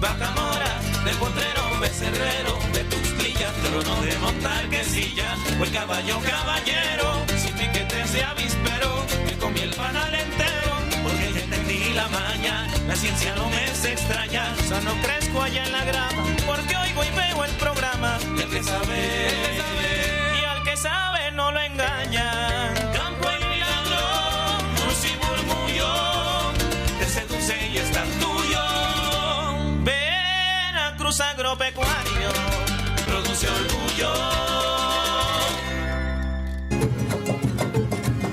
Bacamora, del Potrero, Becerrero, de Tuxtilla, trono de Montarquecilla, o el caballo caballero, sin piquetes de avispero, que comí el panal entero, porque ya entendí la maña, la ciencia no me es extraña, sano crezco allá en la grama, porque oigo y veo el programa, y el que sabe, y al que sabe no lo engañan. Campo y milagro, luz y murmullo, te seduce y es tan tuyo. Veracruz agropecuario, produce orgullo.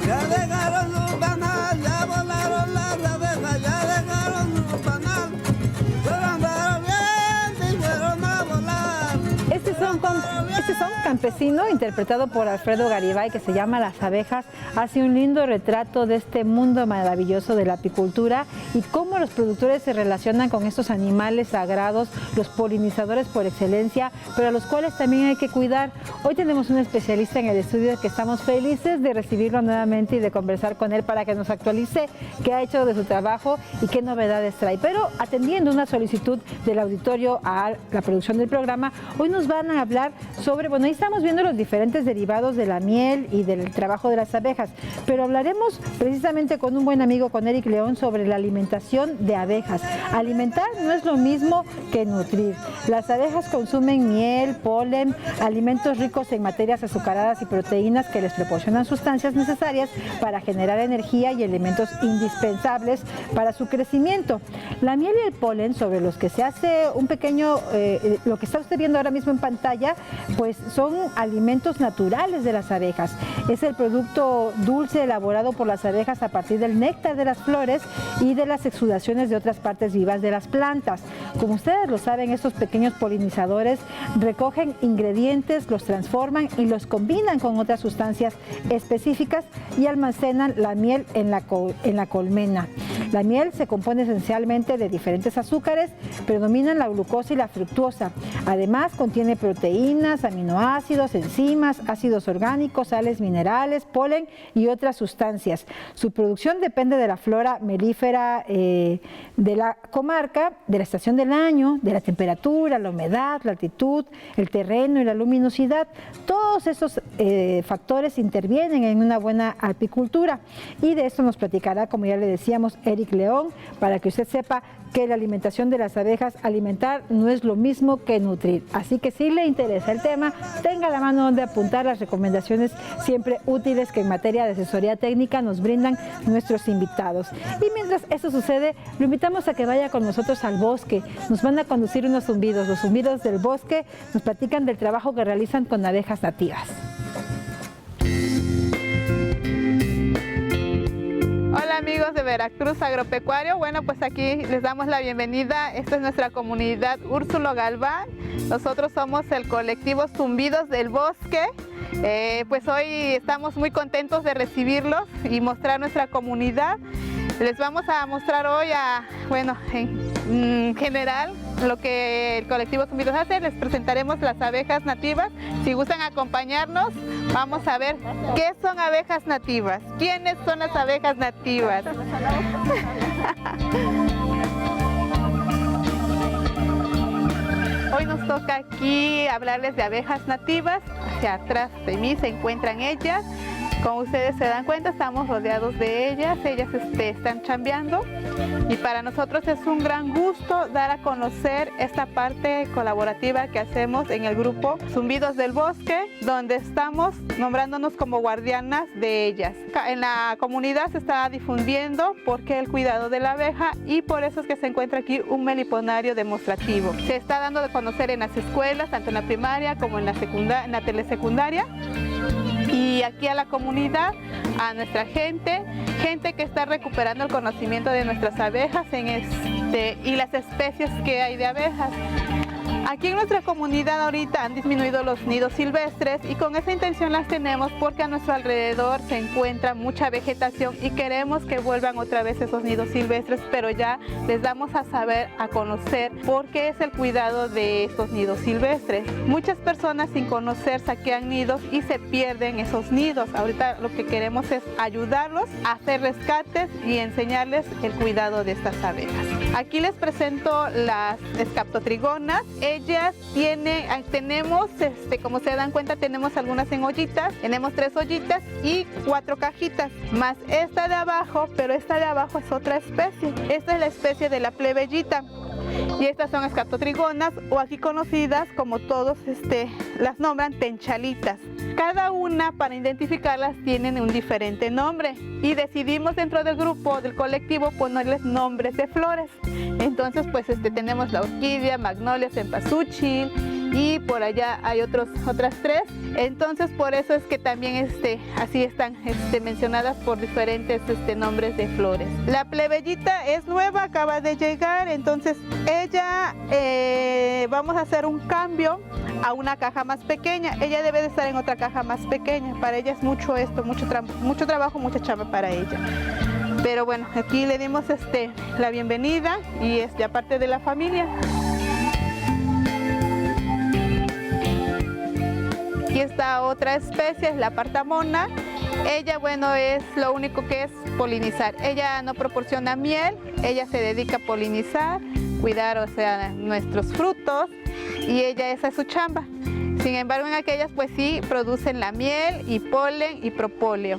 Ya dejaron un panal, ya volaron las abejas, ya dejaron un panal, pero andaron bien y fueron a volar. Este son Campesino, interpretado por Alfredo Garibay, que se llama Las abejas, hace un lindo retrato de este mundo maravilloso de la apicultura y cómo los productores se relacionan con estos animales sagrados, los polinizadores por excelencia, pero a los cuales también hay que cuidar. Hoy tenemos un especialista en el estudio que estamos felices de recibirlo nuevamente y de conversar con él para que nos actualice qué ha hecho de su trabajo y qué novedades trae. Pero atendiendo una solicitud del auditorio a la producción del programa, hoy nos van a hablar sobre, bueno, ahí estamos viendo los diferentes derivados de la miel y del trabajo de las abejas, pero hablaremos precisamente con un buen amigo, con Eric León, sobre la alimentación de abejas. Alimentar no es lo mismo que nutrir. Las abejas consumen miel, polen, alimentos ricos en materias azucaradas y proteínas que les proporcionan sustancias necesarias para generar energía y elementos indispensables para su crecimiento. La miel y el polen, sobre los que se hace un pequeño, lo que está usted viendo ahora mismo en pantalla, pues son alimentos naturales de las abejas. Es el producto dulce elaborado por las abejas a partir del néctar de las flores y de las exudaciones de otras partes vivas de las plantas. Como ustedes lo saben, estos pequeños polinizadores recogen ingredientes, los transforman y los combinan con otras sustancias específicas y almacenan la miel en la colmena. La miel se compone esencialmente de diferentes azúcares, predominan la glucosa y la fructuosa. Además, contiene proteínas, aminoácidos, enzimas, ácidos orgánicos, sales minerales, polen y otras sustancias. Su producción depende de la flora melífera de la comarca, de la estación del año, de la temperatura, la humedad, la altitud, el terreno y la luminosidad. Todos esos factores intervienen en una buena apicultura y de esto nos platicará, como ya le decíamos, Eric León, para que usted sepa que la alimentación de las abejas, alimentar no es lo mismo que nutrir. Así que si le interesa el tema, tenga la mano donde apuntar las recomendaciones siempre útiles que en materia de asesoría técnica nos brindan nuestros invitados. Y mientras eso sucede, lo invitamos a que vaya con nosotros al bosque. Nos van a conducir unos zumbidos. Los zumbidos del bosque nos platican del trabajo que realizan con abejas nativas. Hola amigos de Veracruz Agropecuario, bueno pues aquí les damos la bienvenida. Esta es nuestra comunidad Úrsulo Galván. Nosotros somos el colectivo Zumbidos del Bosque. Pues hoy estamos muy contentos de recibirlos y mostrar nuestra comunidad. Les vamos a mostrar hoy en general lo que el colectivo Zumbidos hace. Les presentaremos las abejas nativas. Si gustan acompañarnos, vamos a ver qué son abejas nativas. ¿Quiénes son las abejas nativas? Hoy nos toca aquí hablarles de abejas nativas. Hacia atrás de mí se encuentran ellas. Como ustedes se dan cuenta, estamos rodeados de ellas están chambeando y para nosotros es un gran gusto dar a conocer esta parte colaborativa que hacemos en el grupo Zumbidos del Bosque, donde estamos nombrándonos como guardianas de ellas. En la comunidad se está difundiendo por qué el cuidado de la abeja y por eso es que se encuentra aquí un meliponario demostrativo. Se está dando de conocer en las escuelas, tanto en la primaria como en la telesecundaria. Y aquí a la comunidad, a nuestra gente que está recuperando el conocimiento de nuestras abejas y las especies que hay de abejas. Aquí en nuestra comunidad ahorita han disminuido los nidos silvestres y con esa intención las tenemos porque a nuestro alrededor se encuentra mucha vegetación y queremos que vuelvan otra vez esos nidos silvestres, pero ya les damos a saber, a conocer por qué es el cuidado de estos nidos silvestres. Muchas personas sin conocer saquean nidos y se pierden esos nidos. Ahorita lo que queremos es ayudarlos a hacer rescates y enseñarles el cuidado de estas abejas. Aquí les presento las escaptotrigonas. Ellas tenemos, como se dan cuenta, tenemos algunas en ollitas, tenemos 3 ollitas y 4 cajitas, más esta de abajo, pero esta de abajo es otra especie. Esta es la especie de la plebeyita. Y estas son escaptotrigonas, o aquí conocidas como todos las nombran tenchalitas. Cada una, para identificarlas, tienen un diferente nombre y decidimos dentro del grupo, del colectivo, ponerles nombres de flores. Entonces pues tenemos la orquídea, magnolia, cempasúchil, y por allá hay otras 3. Entonces por eso es que también así están mencionadas por diferentes nombres de flores. La plebeyita es nueva, acaba de llegar, entonces ella vamos a hacer un cambio a una caja más pequeña. Ella debe de estar en otra caja más pequeña. Para ella es mucho mucho trabajo, mucha chamba para ella. Pero bueno, aquí le dimos la bienvenida y es ya parte de la familia. Aquí está otra especie, es la partamona. Ella, bueno, es lo único que es polinizar. Ella no proporciona miel, ella se dedica a polinizar, cuidar, nuestros frutos, y esa es su chamba. Sin embargo, en aquellas, pues sí, producen la miel y polen y propóleo.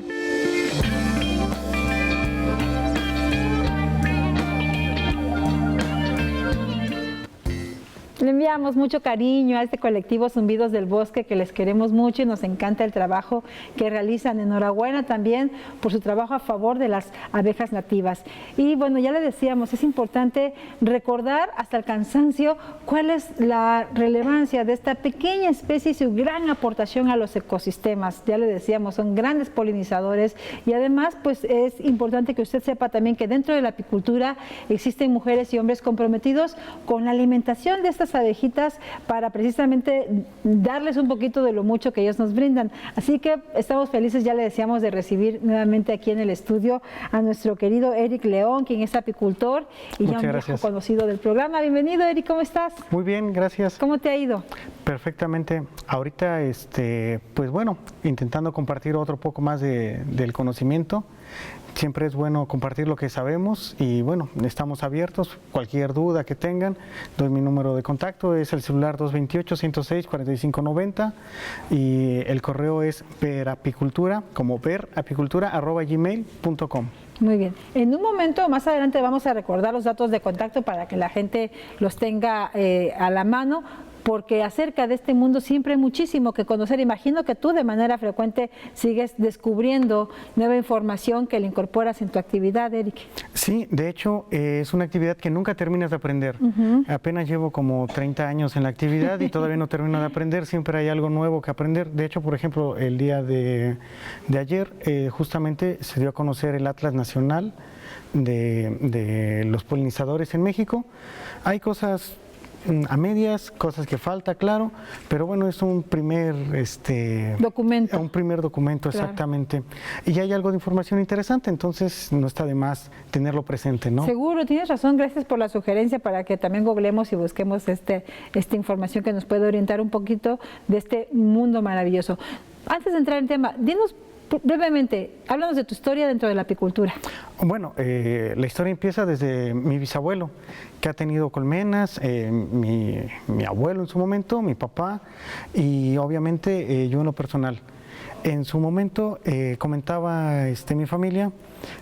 Le enviamos mucho cariño a este colectivo Zumbidos del Bosque, que les queremos mucho y nos encanta el trabajo que realizan. Enhorabuena también por su trabajo a favor de las abejas nativas. Y bueno, ya le decíamos, es importante recordar hasta el cansancio cuál es la relevancia de esta pequeña especie y su gran aportación a los ecosistemas. Ya le decíamos, son grandes polinizadores y además pues es importante que usted sepa también que dentro de la apicultura existen mujeres y hombres comprometidos con la alimentación de estas abejitas para precisamente darles un poquito de lo mucho que ellos nos brindan. Así que estamos felices, ya le decíamos, de recibir nuevamente aquí en el estudio a nuestro querido Eric León, quien es apicultor y ya un viejo conocido del programa. Bienvenido, Eric, ¿cómo estás? Muy bien, gracias. ¿Cómo te ha ido? Perfectamente. Ahorita, pues bueno, intentando compartir otro poco más del conocimiento. Siempre es bueno compartir lo que sabemos y bueno, estamos abiertos. Cualquier duda que tengan, doy mi número de contacto, es el celular 228-106-4590 y el correo es perapicultura, como perapicultura@gmail.com. Muy bien. En un momento más adelante vamos a recordar los datos de contacto para que la gente los tenga a la mano, porque acerca de este mundo siempre hay muchísimo que conocer. Imagino que tú de manera frecuente sigues descubriendo nueva información que le incorporas en tu actividad, Eric. Sí, de hecho es una actividad que nunca terminas de aprender. Apenas llevo como 30 años en la actividad y todavía no termino de aprender, siempre hay algo nuevo que aprender. De hecho, por ejemplo, el día de ayer justamente se dio a conocer el Atlas Nacional de los polinizadores en México. Hay cosas a medias, cosas que falta, claro, pero bueno, es un primer documento. Un primer documento, claro. Exactamente. Y hay algo de información interesante, entonces no está de más tenerlo presente, ¿no? Seguro, tienes razón, gracias por la sugerencia para que también googlemos y busquemos esta información que nos puede orientar un poquito de este mundo maravilloso. Antes de entrar en tema, dinos brevemente, háblanos de tu historia dentro de la apicultura. Bueno, la historia empieza desde mi bisabuelo, que ha tenido colmenas, mi abuelo en su momento, mi papá y obviamente yo en lo personal. En su momento comentaba mi familia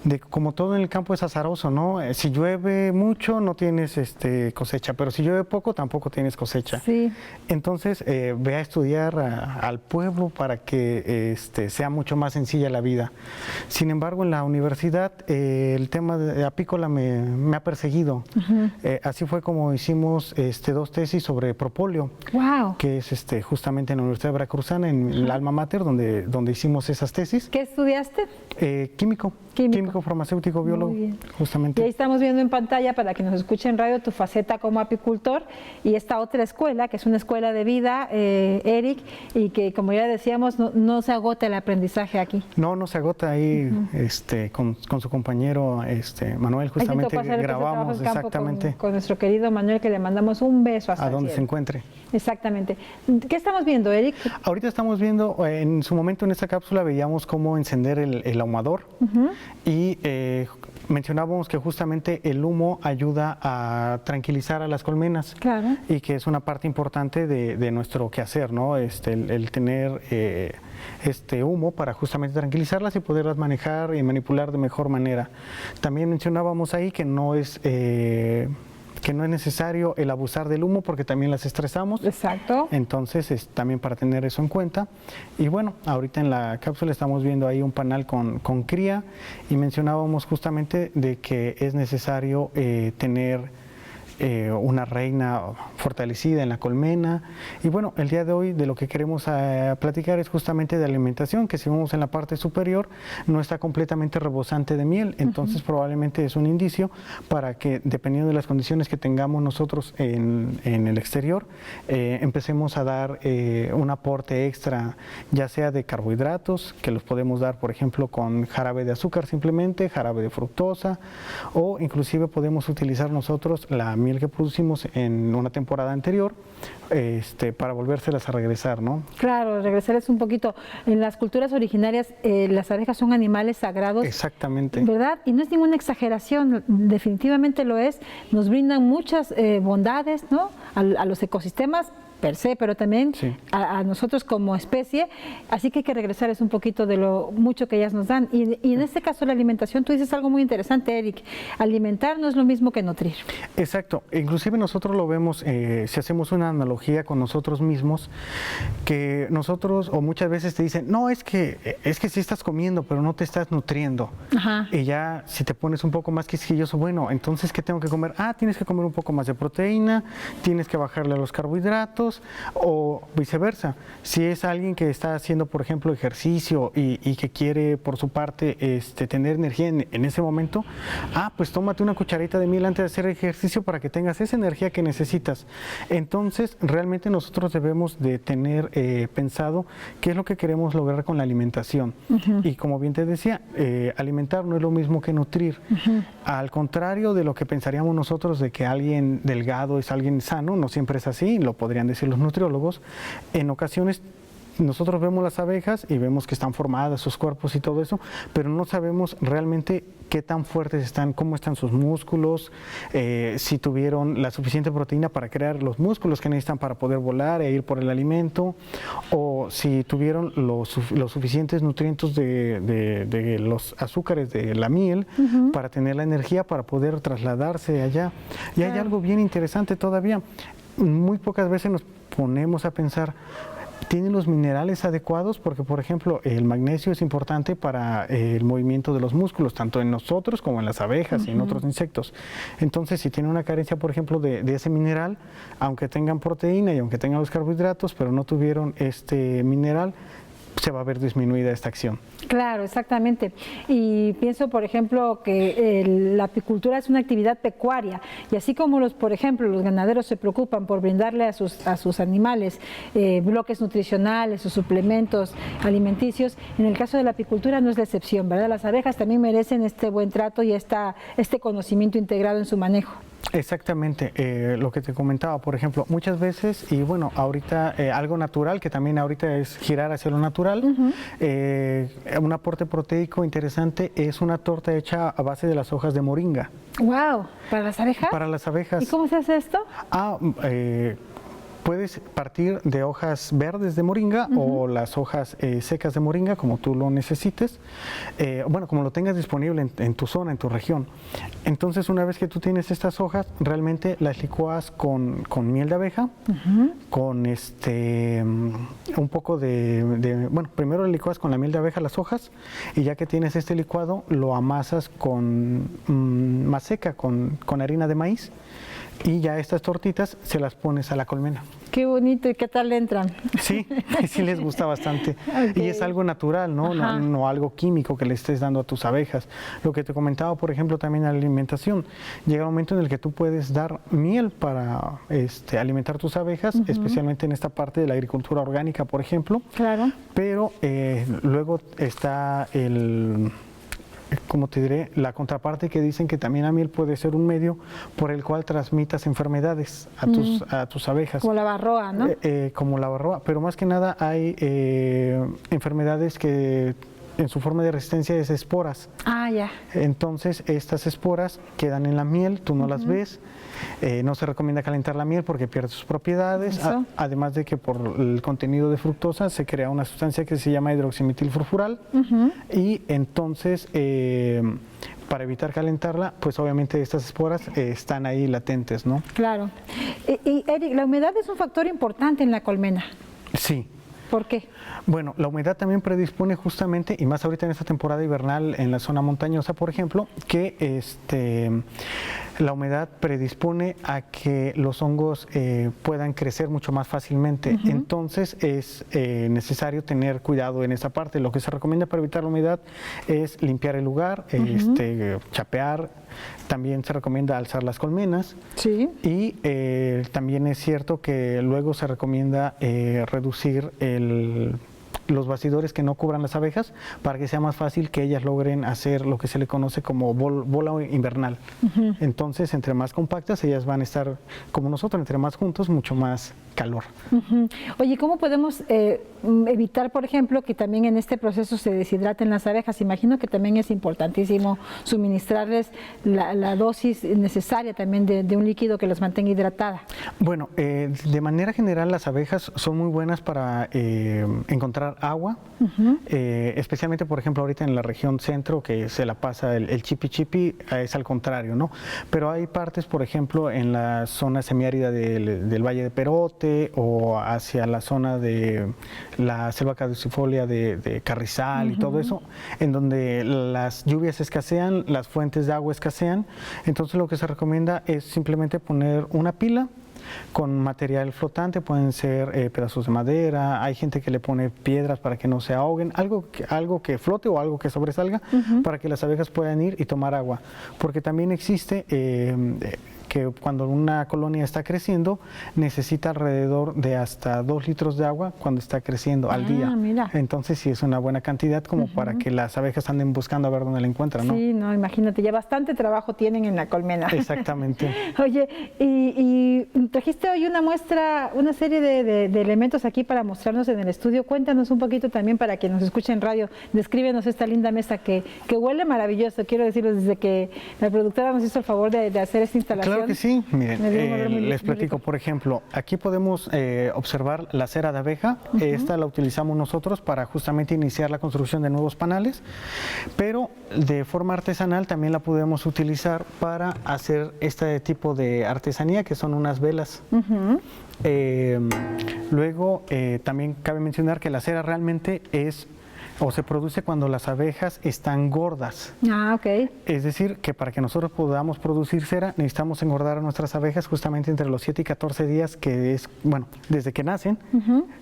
de que como todo en el campo es azaroso, ¿no? Si llueve mucho no tienes cosecha, pero si llueve poco tampoco tienes cosecha. Sí. Entonces ve a estudiar al pueblo para que sea mucho más sencilla la vida. Sin embargo, en la universidad el tema de apícola me ha perseguido. Así fue como hicimos 2 tesis sobre propóleo, que es justamente en la Universidad Veracruzana, en el alma mater, donde hicimos esas tesis. ¿Qué estudiaste? Químico, farmacéutico, biólogo, justamente. Y ahí estamos viendo en pantalla, para que nos escuche en radio, tu faceta como apicultor y esta otra escuela, que es una escuela de vida, Eric, y que, como ya decíamos, no se agota el aprendizaje aquí. No se agota ahí, con su compañero Manuel, justamente grabamos, exactamente. Con nuestro querido Manuel, que le mandamos un beso hasta a donde se encuentre. Exactamente. ¿Qué estamos viendo, Eric? Ahorita estamos viendo, en su momento en esta cápsula veíamos cómo encender el ahumador y mencionábamos que justamente el humo ayuda a tranquilizar a las colmenas. Claro. Y que es una parte importante de nuestro quehacer, ¿no? El tener este humo para justamente tranquilizarlas y poderlas manejar y manipular de mejor manera. También mencionábamos ahí que no es necesario el abusar del humo porque también las estresamos. Exacto. Entonces, también para tener eso en cuenta. Y bueno, ahorita en la cápsula estamos viendo ahí un panal con cría y mencionábamos justamente de que es necesario tener una reina fortalecida en la colmena. Y bueno, el día de hoy de lo que queremos platicar es justamente de alimentación, que si vemos en la parte superior no está completamente rebosante de miel, entonces probablemente es un indicio para que, dependiendo de las condiciones que tengamos nosotros en el exterior, empecemos a dar un aporte extra, ya sea de carbohidratos, que los podemos dar por ejemplo con jarabe de azúcar simplemente, jarabe de fructosa, o inclusive podemos utilizar nosotros la miel que producimos en una temporada anterior para volvérselas a regresar, ¿no? Claro, regresarles un poquito. En las culturas originarias las abejas son animales sagrados. Exactamente. ¿Verdad? Y no es ninguna exageración, definitivamente lo es. Nos brindan muchas bondades, ¿no? A los ecosistemas per se, pero también sí, a nosotros como especie, así que hay que regresarles un poquito de lo mucho que ellas nos dan. Y en este caso la alimentación, tú dices algo muy interesante, Eric, alimentar no es lo mismo que nutrir. Exacto, inclusive nosotros lo vemos, si hacemos una analogía con nosotros mismos, que nosotros, o muchas veces te dicen, no, es que sí estás comiendo, pero no te estás nutriendo. Ajá. Y ya si te pones un poco más quisquilloso, bueno, entonces ¿qué tengo que comer? Tienes que comer un poco más de proteína, tienes que bajarle a los carbohidratos, o viceversa. Si es alguien que está haciendo, por ejemplo, ejercicio y que quiere, por su parte, tener energía en ese momento, pues tómate una cucharita de miel antes de hacer ejercicio para que tengas esa energía que necesitas. Entonces, realmente nosotros debemos de tener pensado qué es lo que queremos lograr con la alimentación. Y como bien te decía, alimentar no es lo mismo que nutrir. Al contrario de lo que pensaríamos nosotros de que alguien delgado es alguien sano, no siempre es así, lo podrían decir los nutriólogos. En ocasiones nosotros vemos las abejas y vemos que están formadas sus cuerpos y todo eso, pero no sabemos realmente qué tan fuertes están, cómo están sus músculos, si tuvieron la suficiente proteína para crear los músculos que necesitan para poder volar e ir por el alimento, o si tuvieron los suficientes nutrientes de los azúcares de la miel para tener la energía para poder trasladarse allá. Y hay algo bien interesante todavía. Muy pocas veces nos ponemos a pensar, ¿tienen los minerales adecuados? Porque, por ejemplo, el magnesio es importante para el movimiento de los músculos, tanto en nosotros como en las abejas y en otros insectos. Entonces, si tiene una carencia, por ejemplo, de ese mineral, aunque tengan proteína y aunque tengan los carbohidratos, pero no tuvieron este mineral, se va a ver disminuida esta acción. Claro, exactamente. Y pienso, por ejemplo, que la apicultura es una actividad pecuaria y así como por ejemplo, los ganaderos se preocupan por brindarle a sus animales bloques nutricionales o suplementos alimenticios, en el caso de la apicultura no es la excepción, ¿verdad? Las abejas también merecen este buen trato y este conocimiento integrado en su manejo. Exactamente, lo que te comentaba, por ejemplo, muchas veces, y bueno, ahorita algo natural, que también ahorita es girar hacia lo natural, un aporte proteico interesante es una torta hecha a base de las hojas de moringa. ¡Wow! ¿Para las abejas? Para las abejas. ¿Y cómo se hace esto? Puedes partir de hojas verdes de moringa o las hojas secas de moringa, como tú lo necesites, bueno, como lo tengas disponible en tu zona, en tu región. Entonces, una vez que tú tienes estas hojas, realmente las licuas con miel de abeja, con un poco bueno, primero le licuas con la miel de abeja las hojas, y ya que tienes este licuado, lo amasas con maseca, con harina de maíz, y ya estas tortitas se las pones a la colmena. Qué bonito, ¿y qué tal le entran? Sí, sí les gusta bastante. Okay. Y es algo natural, ¿no? No algo químico que le estés dando a tus abejas. Lo que te comentaba, por ejemplo, también en la alimentación. Llega un momento en el que tú puedes dar miel para alimentar tus abejas, especialmente en esta parte de la agricultura orgánica, por ejemplo. Claro. Pero luego está como te diré, la contraparte que dicen que también la miel puede ser un medio por el cual transmitas enfermedades a tus abejas. Como la varroa, ¿no? Como la varroa, pero más que nada hay enfermedades que en su forma de resistencia es esporas. Ah, ya. Entonces estas esporas quedan en la miel, tú no las ves. No se recomienda calentar la miel porque pierde sus propiedades, además de que por el contenido de fructosa se crea una sustancia que se llama hidroximetilfurfural y entonces para evitar calentarla, pues obviamente estas esporas están ahí latentes, ¿no? Claro. Y Eric, la humedad es un factor importante en la colmena. Sí. ¿Por qué? Bueno, la humedad también predispone justamente, y más ahorita en esta temporada invernal en la zona montañosa, por ejemplo, que la humedad predispone a que los hongos puedan crecer mucho más fácilmente. Entonces es necesario tener cuidado en esa parte. Lo que se recomienda para evitar la humedad es limpiar el lugar, chapear. También se recomienda alzar las colmenas. Sí. Y también es cierto que luego se recomienda reducir los bastidores que no cubran las abejas para que sea más fácil que ellas logren hacer lo que se le conoce como bola invernal. Entonces, entre más compactas, ellas van a estar como nosotros, entre más juntos, mucho más calor. Oye, ¿cómo podemos evitar, por ejemplo, que también en este proceso se deshidraten las abejas? Imagino que también es importantísimo suministrarles la dosis necesaria también de un líquido que los mantenga hidratada. Bueno, de manera general las abejas son muy buenas para encontrar agua, especialmente por ejemplo ahorita en la región centro que se la pasa el chipi chipi, es al contrario, ¿no? Pero hay partes, por ejemplo, en la zona semiárida del Valle de Perote o hacia la zona de la selva caducifolia de Carrizal y todo eso, en donde las lluvias escasean, las fuentes de agua escasean. Entonces lo que se recomienda es simplemente poner una pila con material flotante, pueden ser pedazos de madera, hay gente que le pone piedras para que no se ahoguen, algo que flote o algo que sobresalga para que las abejas puedan ir y tomar agua, porque también existe que cuando una colonia está creciendo necesita alrededor de hasta 2 litros de agua cuando está creciendo al día. Mira. Entonces sí es una buena cantidad como para que las abejas anden buscando a ver dónde la encuentran, ¿no? Sí, no, imagínate, ya bastante trabajo tienen en la colmena. Exactamente. Oye, y trajiste hoy una muestra, una serie de elementos aquí para mostrarnos en el estudio. Cuéntanos un poquito también para que nos escuche en radio. Descríbenos esta linda mesa que huele maravilloso. Quiero decirlo, desde que la productora nos hizo el favor de hacer esta instalación. Claro que sí, miren, les platico, por ejemplo, aquí podemos observar la cera de abeja. Esta la utilizamos nosotros para justamente iniciar la construcción de nuevos panales, pero de forma artesanal también la podemos utilizar para hacer este tipo de artesanía que son unas velas. Luego también cabe mencionar que la cera realmente se produce cuando las abejas están gordas. Ah, ok. Es decir, que para que nosotros podamos producir cera necesitamos engordar a nuestras abejas justamente entre los 7 y 14 días, que es, bueno, desde que nacen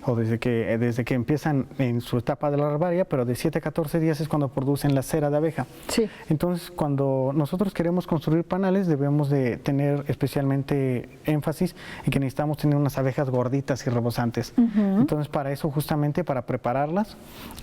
o desde que empiezan en su etapa de la larvaria, pero de 7 a 14 días es cuando producen la cera de abeja. Sí. Entonces, cuando nosotros queremos construir panales, debemos de tener especialmente énfasis en que necesitamos tener unas abejas gorditas y rebosantes. Entonces, para eso, justamente, para prepararlas,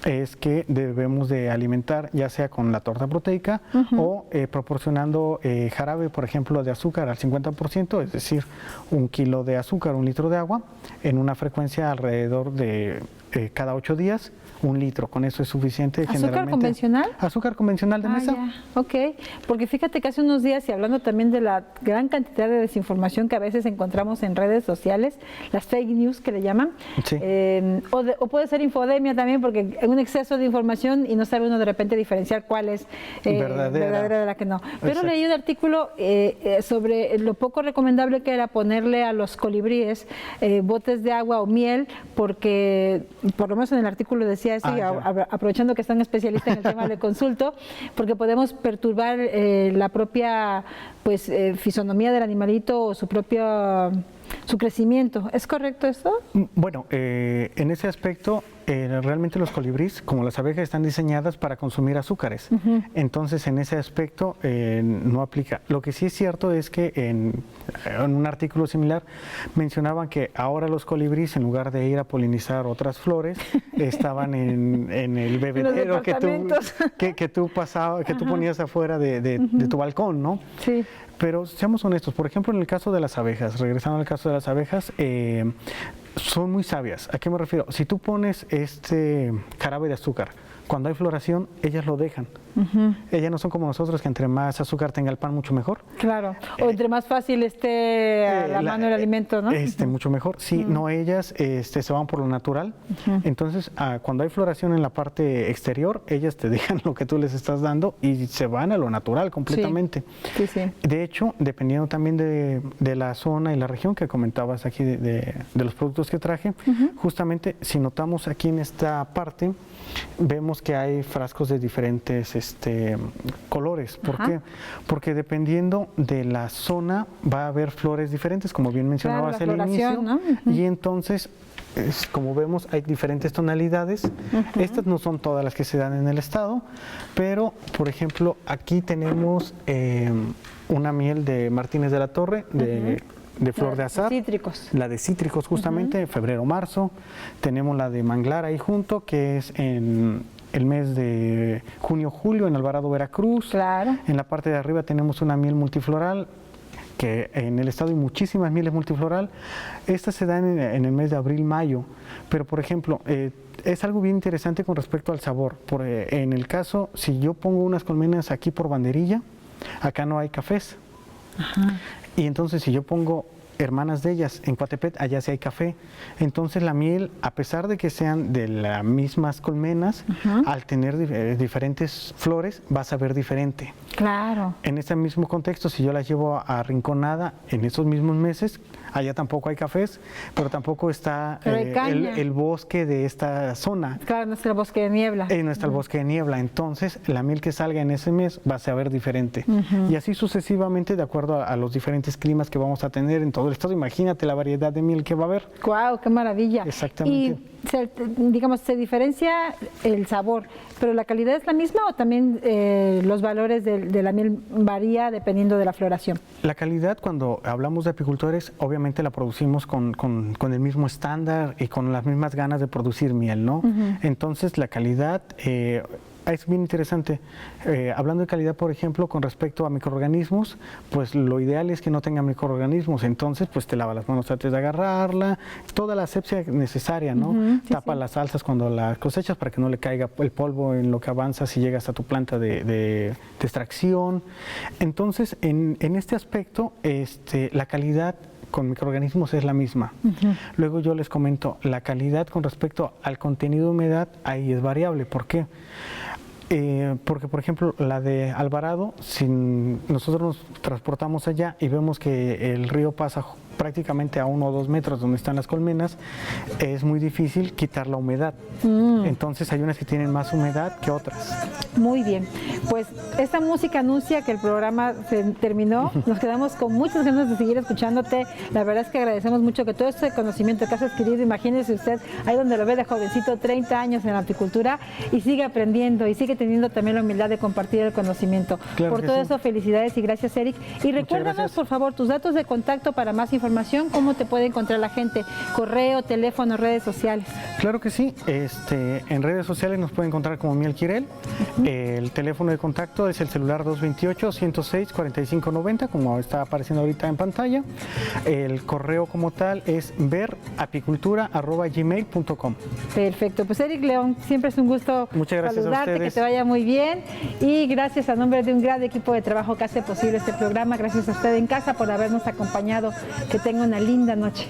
es que debemos de alimentar ya sea con la torta proteica o proporcionando jarabe, por ejemplo, de azúcar al 50%, es decir, 1 kilo de azúcar, 1 litro de agua, en una frecuencia alrededor de cada 8 días, 1 litro. Con eso es suficiente. ¿Azúcar convencional? Azúcar convencional de mesa. Ya. Ok, porque fíjate que hace unos días, y hablando también de la gran cantidad de desinformación que a veces encontramos en redes sociales, las fake news que le llaman, sí. O puede ser infodemia también, porque hay un exceso de información y no sabe uno de repente diferenciar cuál es verdadera de la que no. Pero Exacto. leí un artículo sobre lo poco recomendable que era ponerle a los colibríes botes de agua o miel, porque por lo menos en el artículo decía eso, aprovechando que están especialistas en el tema, le consulto, porque podemos perturbar la propia fisonomía del animalito o su crecimiento. ¿Es correcto esto? Bueno, en ese aspecto, realmente los colibríes, como las abejas, están diseñadas para consumir azúcares. Entonces, en ese aspecto no aplica. Lo que sí es cierto es que en un artículo similar mencionaban que ahora los colibríes, en lugar de ir a polinizar otras flores, estaban en el bebedero que tú ponías afuera de tu balcón, ¿no? Sí. Pero seamos honestos, por ejemplo, en el caso de las abejas, regresando al caso de las abejas, son muy sabias. ¿A qué me refiero? Si tú pones este jarabe de azúcar, cuando hay floración, ellas lo dejan. Ellas no son como nosotros, que entre más azúcar tenga el pan, mucho mejor. Claro, o entre más fácil esté a la mano el alimento, ¿no? Mucho mejor. Sí, no, ellas se van por lo natural. Entonces, cuando hay floración en la parte exterior, ellas te dejan lo que tú les estás dando y se van a lo natural completamente. Sí, sí. De hecho, dependiendo también de la zona y la región que comentabas aquí, de los productos que traje, justamente si notamos aquí en esta parte, vemos que hay frascos de diferentes colores. ¿Por qué? Porque dependiendo de la zona va a haber flores diferentes, como bien mencionabas al inicio, ¿no? Y entonces, como vemos, hay diferentes tonalidades. Estas no son todas las que se dan en el estado, pero, por ejemplo, aquí tenemos una miel de Martínez de la Torre, de flor de azahar, cítricos. La de cítricos justamente, febrero-marzo. Tenemos la de manglar ahí junto, que es en el mes de junio-julio en Alvarado, Veracruz. Claro. En la parte de arriba tenemos una miel multifloral, que en el estado hay muchísimas mieles multifloral. Estas se dan en el mes de abril-mayo, pero por ejemplo, es algo bien interesante con respecto al sabor. En el caso, si yo pongo unas colmenas aquí por banderilla, acá no hay cafés. Y entonces si yo pongo hermanas de ellas en Coatepec, allá sí hay café. Entonces la miel, a pesar de que sean de las mismas colmenas, al tener diferentes flores, va a saber diferente. Claro. En este mismo contexto, si yo las llevo a Rinconada en esos mismos meses, allá tampoco hay cafés, pero tampoco está el bosque de esta zona. Claro, no está el bosque de niebla. No está el bosque de niebla. Entonces, la miel que salga en ese mes va a saber diferente. Y así sucesivamente, de acuerdo a los diferentes climas que vamos a tener en todo el estado. Imagínate la variedad de miel que va a haber. ¡Guau! ¡Qué maravilla! Exactamente. Y, se diferencia el sabor, pero ¿la calidad es la misma o también los valores de la miel varía dependiendo de la floración? La calidad, cuando hablamos de apicultores, obviamente la producimos con el mismo estándar y con las mismas ganas de producir miel, ¿no? Entonces, la calidad es bien interesante. Hablando de calidad, por ejemplo, con respecto a microorganismos, pues lo ideal es que no tenga microorganismos. Entonces, pues te lavas las manos antes de agarrarla, toda la asepsia necesaria, ¿no? Tapa las salsas cuando las cosechas para que no le caiga el polvo en lo que avanzas y llegas a tu planta de extracción. Entonces, en este aspecto, la calidad con microorganismos es la misma. Luego yo les comento, la calidad con respecto al contenido de humedad ahí es variable. ¿Por qué? Porque, por ejemplo, la de Alvarado, si nosotros nos transportamos allá y vemos que el río pasa prácticamente a 1 o 2 metros donde están las colmenas, es muy difícil quitar la humedad. Entonces hay unas que tienen más humedad que otras. Muy bien, pues esta música anuncia que el programa se terminó. Nos quedamos con muchas ganas de seguir escuchándote. La verdad es que agradecemos mucho que todo este conocimiento que has adquirido, imagínese usted, ahí donde lo ve de jovencito, 30 años en la apicultura, y sigue aprendiendo y sigue teniendo también la humildad de compartir el conocimiento. Claro por todo eso, felicidades y gracias, Eric. Y recuérdanos, por favor, tus datos de contacto para más información, cómo te puede encontrar la gente, correo, teléfono, redes sociales. Claro que sí, en redes sociales nos pueden encontrar como Miel Quirel. El teléfono de contacto es el celular 228-106-4590, como está apareciendo ahorita en pantalla. El correo como tal es verapicultura@gmail.com. Perfecto, pues Eric León, siempre es un gusto saludarte, que te vaya muy bien, y gracias a nombre de un gran equipo de trabajo que hace posible este programa. Gracias a usted en casa por habernos acompañado. Que tenga una linda noche.